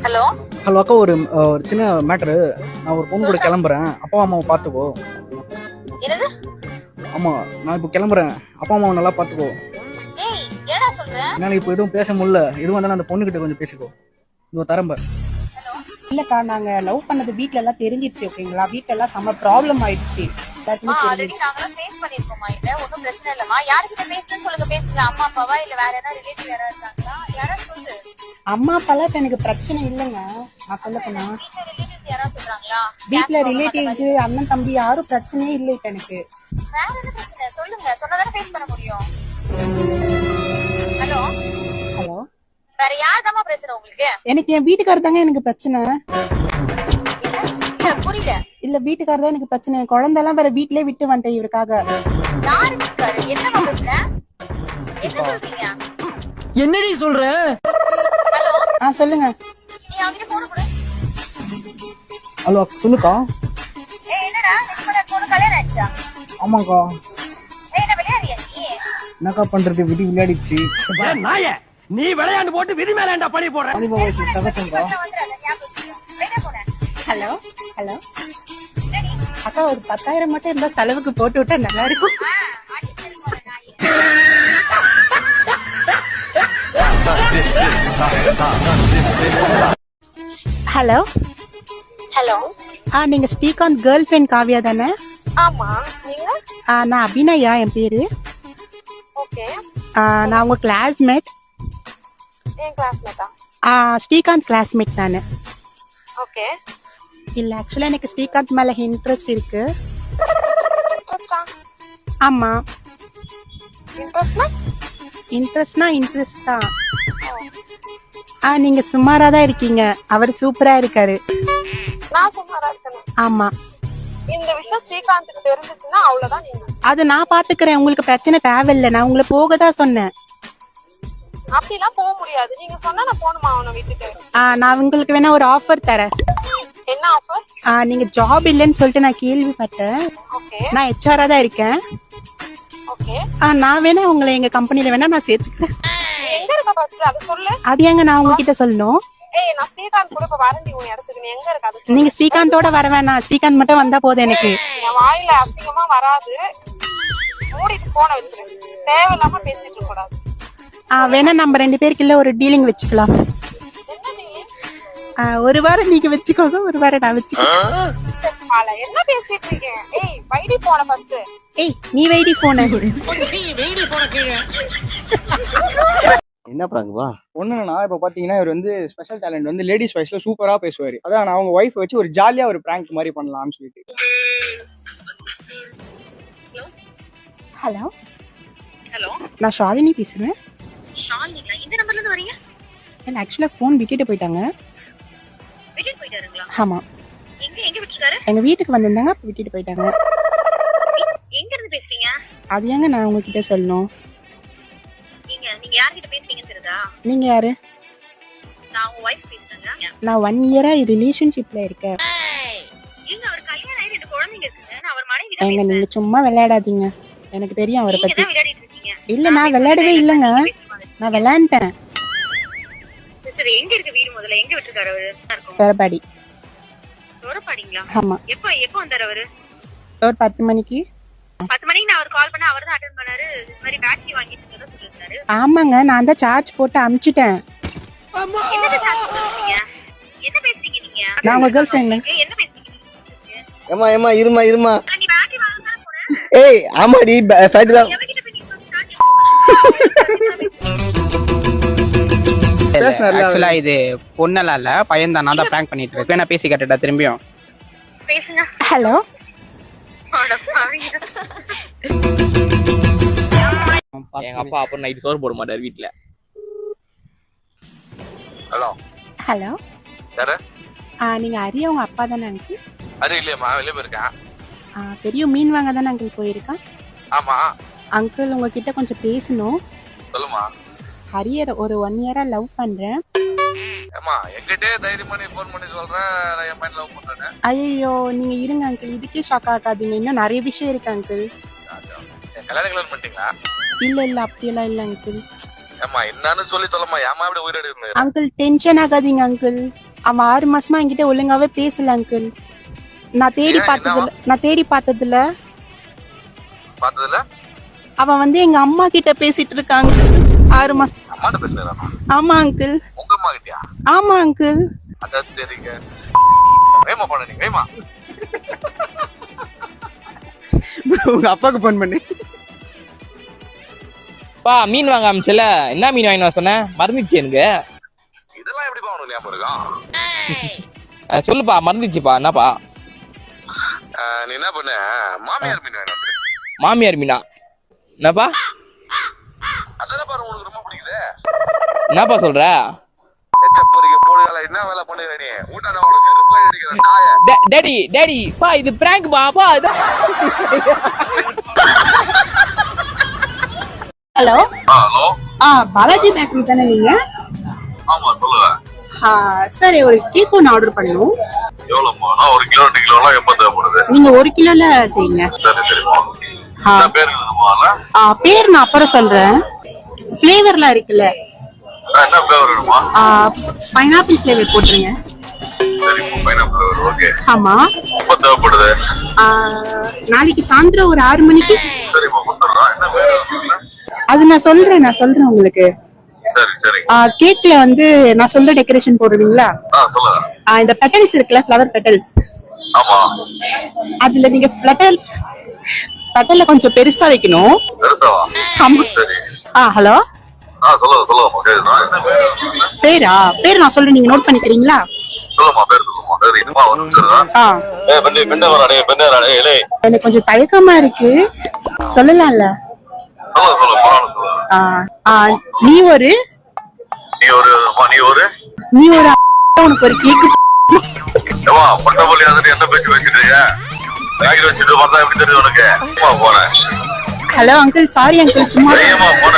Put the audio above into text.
Hello hello அக்கா, ஒரு சின்ன மேட்ரு. நான் ஒரு பொண்ணு கூட கிளம்புறேன். அப்பா அம்மாவை பார்த்துக்கோ. என்னது? ஆமா, நான் இப்போ கிளம்புறேன். அப்பா அம்மாவை நல்லா பார்த்துக்கோ. ஏய், என்னடா சொல்ற? என்னால இப்போ எதுவும் பேச முடியல. எதுவும் வந்தாலும் அந்த பொண்ணுகிட்ட கொஞ்சம் பேசிக்கோ. இதோ தரம்ப. இல்லக்கா, நாங்க லவ் பண்ணது வீட்ல எல்லாம் தெரிஞ்சிருச்சு. ஓகேங்களா, வீட்ல எல்லாம் செம்ம ப்ராப்ளம் ஆயிடுச்சு. ஆல்ரெடி நாங்கலாம் ஃபேஸ் பண்ணிருக்கோமா? இல்ல ஒண்ணும் பிரச்சனை இல்லமா. யார்கிட்ட பேசணும்னு சொல்லுங்க, பேசுங்க. அம்மா அப்பாவா இல்ல வேற யாராவது ரிலேட்டிவ் யாராவது இருக்காங்களா? யாராவது சொல்லு. அம்மா அப்பாலாம் இப்ப எனக்கு பிரச்சனை இல்லைங்க. நான் சொல்ல போனா வீட்ல ரிலேட்டிவ்ஸ் யாராவது சொல்றாங்களா? வீட்ல ரிலேட்டிவ்ஸ் அண்ணன் தம்பி யாரும் பிரச்சனையே இல்லை இப்ப எனக்கு. வேற என்ன பிரச்சனை சொல்லுங்க, சொன்னாதானே ஃபேஸ் பண்ண முடியும். ஹலோ ஹலோ, வேற யார்தாம்மா பிரச்சனை உங்களுக்கு? எனக்கு என் வீட்டுக்காரர் தாங்க எனக்கு பிரச்சனை. இல்ல புரியல. இல்ல, வீட்டுக்காரர் தான் எனக்கு பிரச்சனை. என் குழந்தை எல்லாம் வேற வீட்லயே விட்டு வந்துட்டேன் இவருக்காக. யாரு இருக்காரு? என்னமா பிரச்சனை? என்ன சொல்றீங்க? என்னடி சொல்ற? ஹலோ, சொல்லுங்க. நீ அவங்கிட்ட போன் கொடு. ஹலோ சொல்லுக்கா. ஏய், என்னடா நிம்மதியா போன் கல்யாணம் ஆயிடுச்சா? ஆமாக்கா. ஏய், என்ன விளையாடியா நீ? என்னக்கா பண்றது, விதி விளையாடிச்சு. நாய நீ விளையாண்டு போட்டு விதி மேலாண்டா பழி போடுற. சகச்சங்கா. வந்துடுறேன், ஞாபகம் வச்சுக்கோ. வெளியே போனேன். ஹலோ ஹலோ, என்னடி? அக்கா ஒரு 10,000 மட்டும் இருந்தா செலவுக்கு போட்டு விட்டா நல்லா இருக்கும். அடிச்சிட்டு போன நாயே. ஹலோ ஹலோ, நீங்க ஸ்ரீகாந்த் கேர்ள் ஃபிரெண்ட் காவியா தானே? ஆமா, நீங்க? நான் அபிநயா என் பேரு. ஓகே. நான் உங்க கிளாஸ்மேட். என் கிளாஸ்மேட்டா? ஸ்ரீகாந்த் கிளாஸ்மேட் தானே? ஓகே. இல்ல, ஆக்சுவலா எனக்கு ஸ்ரீகாந்த் மேல இன்ட்ரெஸ்ட் இருக்கு. இன்ட்ரெஸ்டா? ஆமா, இன்ட்ரெஸ்ட்னா? இன்ட்ரெஸ்ட் தான். நீங்க சுமாரா தான் இருக்கீங்க, அவர் சூப்பரா இருக்காரு. நான் சும்மாரா இருக்கேன். ஆமா, இந்த விஷயம் ஸ்ரீகாந்துக்கு தெரிஞ்சிச்சுன்னா அவ்வளவுதான். நீங்க அது நான் பாத்துக்கிறேன். உங்களுக்கு பிரச்சனை தேவையில்லை. நான் உங்களை போக தான் சொன்னேன். அப்படிலாம் போக முடியாது. நீங்க சொன்னா நான் போகணுமா அவனை விட்டுட்டு? நான் உங்களுக்கு வேணா ஒரு ஆஃபர் தரேன். என்ன ஆஃபர்? நீங்க ஜாப் இல்லைன்னு சொல்லிட்டு நான் கேள்விப்பட்டேன். ஓகே. நான் ஹெச்ஆரா தான் இருக்கேன். ஓகே. நான் வேணா உங்களை எங்க கம்பெனில வேணா நான் சேர்த்துக்கிறேன். எங்க இருக்க ஃபர்ஸ்ட் அத சொல்லு. அது ஏங்க நான் உங்ககிட்ட சொல்லணும்? ஏய், நான் ஸ்ரீகாந்த் கூட இப்ப வரேன்டி உன் இடத்துக்கு. நீ எங்க இருக்க அது சொல்லு. நீங்க ஸ்ரீகாந்தோட வர வேணாம், ஸ்ரீகாந்த் மட்டும் வந்தா போதும் எனக்கு. என் வாயில அசிங்கமா வராது. மூடிட்டு போன வச்சிரு. தேவையில்லாம பேசிட்டு இருக்க கூடாது. வேணா நம்ம 2 பேருக்குள்ள ஒரு டீலிங் வச்சுக்கலாம். என்ன டீலிங்? ஒரு வாரம் நீங்க வச்சுக்கோங்க, ஒரு வாரம் நான் வச்சுக்கோங்க. என்ன பேசிட்டு இருக்கேன்? ஏய், வைடி போன ஃபர்ஸ்ட். ஏய், நீ வைடி போன. என்ன பிராங்க்வா? ஒண்ணுன்னா இப்ப பாத்தீங்கன்னா இவர் வந்து ஸ்பெஷல் டேலண்ட் வந்து லேடிஸ் வாய்ஸ்ல சூப்பரா பேசுவாரு. அதான் நான் அவங்க ஒய்ஃப் வச்சு ஒரு ஜாலியா ஒரு பிராங்க் மாதிரி பண்ணலாம்னு சொல்லிட்டு. ஹலோ ஹலோ, நான் ஷாலினி பேசுறேன். ஷாலினிங்களா? இந்த நம்பர்ல இருந்து வரீங்க? இல்ல, ஆக்சுவலா போன் விட்டுட்டு போயிட்டாங்க. வெளிய போயிட்டாருங்களா? ஆமா, எங்க விட்டுட்டாரு? எங்க வீட்டுக்கு வந்திருந்தாங்க, அப்ப விட்டுட்டு போயிட்டாங்க. எங்க இருந்து பேசுறீங்க? அது ஏங்க நான் உங்ககிட்ட சொல்லணும்? நீங்க யார்கிட்ட பேசுறீங்கன்னு தெரியுதா? நீங்க யாரு? நான் உங்க வைஃப் பேசுறேங்க. நான் 1 இயரா ரிலேஷன்ஷிப்ல இருக்கேன். ஏங்க, அவர் கல்யாணம் ஆகி 2 குழந்தைங்க இருக்குங்க. நான் அவர் மனைவி தான் ஏங்க, பேசுறேன். நீங்க சும்மா விளையாடாதீங்க. எனக்கு தெரியும் அவரை நீங்க பத்தி. தான் விளையாடிட்டு இருக்கீங்க. இல்ல, நான் விளையாடவே இல்லைங்க. நான் விளையாண்டேன். சரி, எங்க இருக்கு வீடு முதல்ல? எங்க விட்டுருக்காரு அவரு? தரபாடி. தோரப்பாடிங்களா? ஆமா, எப்போ வந்தாரு அவரு? ஒரு 10 மணிக்கு. 10 மணிக்கு நான் அவர் கால் பண்ண அவர் தான் அட்டெண்ட் பண்ணாரு. இந்த மாதிரி பேட்டரி வாங்கிட்டு இருந்ததா சொல்லிருந்தாரு. ஆமாங்க, நான் தான் சார்ஜ் போட்டு அனுப்பிச்சிட்டேன். என்னது சார்ஜ் போடுறீங்க? என்ன பேசுறீங்க நீங்க? நான் உங்க கேர்ள் ஃப்ரெண்ட். என்ன பேசுறீங்க நீங்க? ஏமா இருமா. நீ பேட்டரி வாங்க தான் போற? ஏய் ஆமாடி, ஃபேக்ட் தான். எவகிட்ட போய் நீ சார்ஜ் ஆக்சுவலா இது பொண்ணெல்லாம் இல்ல, பையன் தான். நான் தான் பிராங்க் பண்ணிட்டு இருக்கேன். நான் பேசி கேட்டுட்டா திரும்பியும். பேசுங்க. ஹலோ, அட பாவிங்க. எங்க அப்பா அப்புறம் நைட் சோறு போட மாட்டாரு வீட்டுல. Hello hello. யாரு? நீங்க அரிய உங்க அப்பா தானே அங்கிள்? அது இல்லையம்மா, வெளியே போயிருக்கேன். பெரிய மீன் வாங்க தானே அங்கிள் போயிருக்கான்? ஆமா, அங்கிள் உங்ககிட்ட கொஞ்சம் பேசணும். சொல்லுமா. ஹரியர் ஒரு 1 இயரா லவ் பண்றேன். ஏமா, எங்கிட்டே தைரியமா நீ ஃபோன் பண்ணி சொல்றேன் நான் என் பையன் லவ் பண்றேன்னு. ஐயோ, நீங்க இருங்க அங்கிள், இதுக்கே ஷாக் ஆகாதீங்க. இன்னும் நிறைய விஷயம் இருக்கு அங்கிள். என் கல்யாணம் பண்ணிட்டீங்களா? இல்ல அப்படியெல்லாம் இல்ல அங்கிள். ஏமா என்னன்னு சொல்லி சொல்லமா, ஏமா இப்படி உயிரோடு இருந்தது? அங்கிள் டென்ஷன் ஆகாதீங்க அங்கிள். அவன் 6 மாசமா என்கிட்ட ஒழுங்காவே பேசல அங்கிள். நான் தேடி ஏன், பார்த்ததுல பார்த்ததுல அவன் வந்து எங்க அம்மா கிட்ட பேசிட்டு இருக்காங்க 6 மாசம். அம்மாட்ட பேசுறானா? ஆமா அங்கிள். உங்க அம்மா கிட்டயா? ஆமா அங்கிள். அதான் சரிங்க. வேமா பண்ண நீ வேமா. உங்க அப்பாவுக்கு ஃபோன் பண்ணு. பா மீன் வாங்க ஆரம்பிச்சல, என்ன மீன் வாங்கி வர சொன்னேன் மறந்துச்சு எனக்கு. இதெல்லாம் எப்படிப்பா உனக்கு ஞாபகம் இருக்கும்? சொல்லுப்பா மறந்துச்சுப்பா. என்னப்பா? நீ என்ன பண்ண? மாமியார் மீன் வேணும். மாமியார் மீனா? என்னப்பா அதான பாரு உனக்கு ரொம்ப பிடிக்குது. என்னப்பா சொல்ற? எச்சப்பரிக்க போடுகால என்ன வேலை பண்ணுற நீ? ஊட்டான உனக்கு செருப்பு அடிக்கிற நாய. டேடி டேடி பா இது பிராங்க் பா. ஹலோ. ஹலோ. பாலாஜி பேக்கரி தானே நீங்க? ஆமா சொல்லுங்க. சரி, ஒரு கேக் ஒன்று ஆர்டர் பண்ணணும். எவ்வளவுமா? 1 கிலோ 2 கிலோ எல்லாம் எப்ப தேவைப்படுது? நீங்க 1 கிலோல செய்யுங்க. சரி சரிமா. என்ன பேர் இருக்குமா? பேர் நான் அப்புறம் சொல்றேன். ஃபிளேவர்லாம் இருக்குல்ல, என்ன ஃபிளேவர் வேணுமா? பைனாப்பிள் ஃபிளேவர் போட்டுருங்க. சரி பைனாப்பிள் ஃபிளேவர் ஓகே. ஆமா. எப்ப தேவைப்படுது? நாளைக்கு சாயந்தரம் ஒரு 6 மணிக்கு. சரிமா கொடுத்துறேன். என்ன பேர் இருக்குல்ல? அது நான் சொல்றேன் உங்களுக்கு. சரி சரி. கேக்ல வந்து நான் சொல்ற டெக்கரேஷன் போடுவீங்களா? சொல்லுங்க. இந்த பெட்டல்ஸ் இருக்குல்ல, ஃப்ளவர் பெட்டல்ஸ். ஆமா. அதுல நீங்க பெட்டல்ல கொஞ்சம் பெருசா வைக்கணும். பெருசாவா? ஆமா. சரி. ஹலோ. சொல்லுங்க கேக்குதா? என்ன பேர் இருக்குல்ல? பேர் நான் சொல்றேன், நீங்க நோட் பண்ணிக்கிறீங்களா? சொல்லுமா பேர் சொல்லுமா. சரி இன்னுமா ஒரு நிமிஷம் இருக்கா? பெண்ணே வராடே இலே. எனக்கு கொஞ்சம் தயக்கமா இருக்கு, சொல்லலாம்ல? சொல்லுங்க பரவாயில்ல. நீ ஒரு உனக்கு ஒரு கேக்கு. ஏமா பட்டபள்ளி வந்துட்டு என்ன பேச்சு பேசிட்டு இருக்க? பேக்கெட் வச்சுட்டு பார்த்தா எப்படி தெரியுது உனக்கு? போறேன். ஹலோ அங்கிள், சாரி அங்கிள், சும்மா போன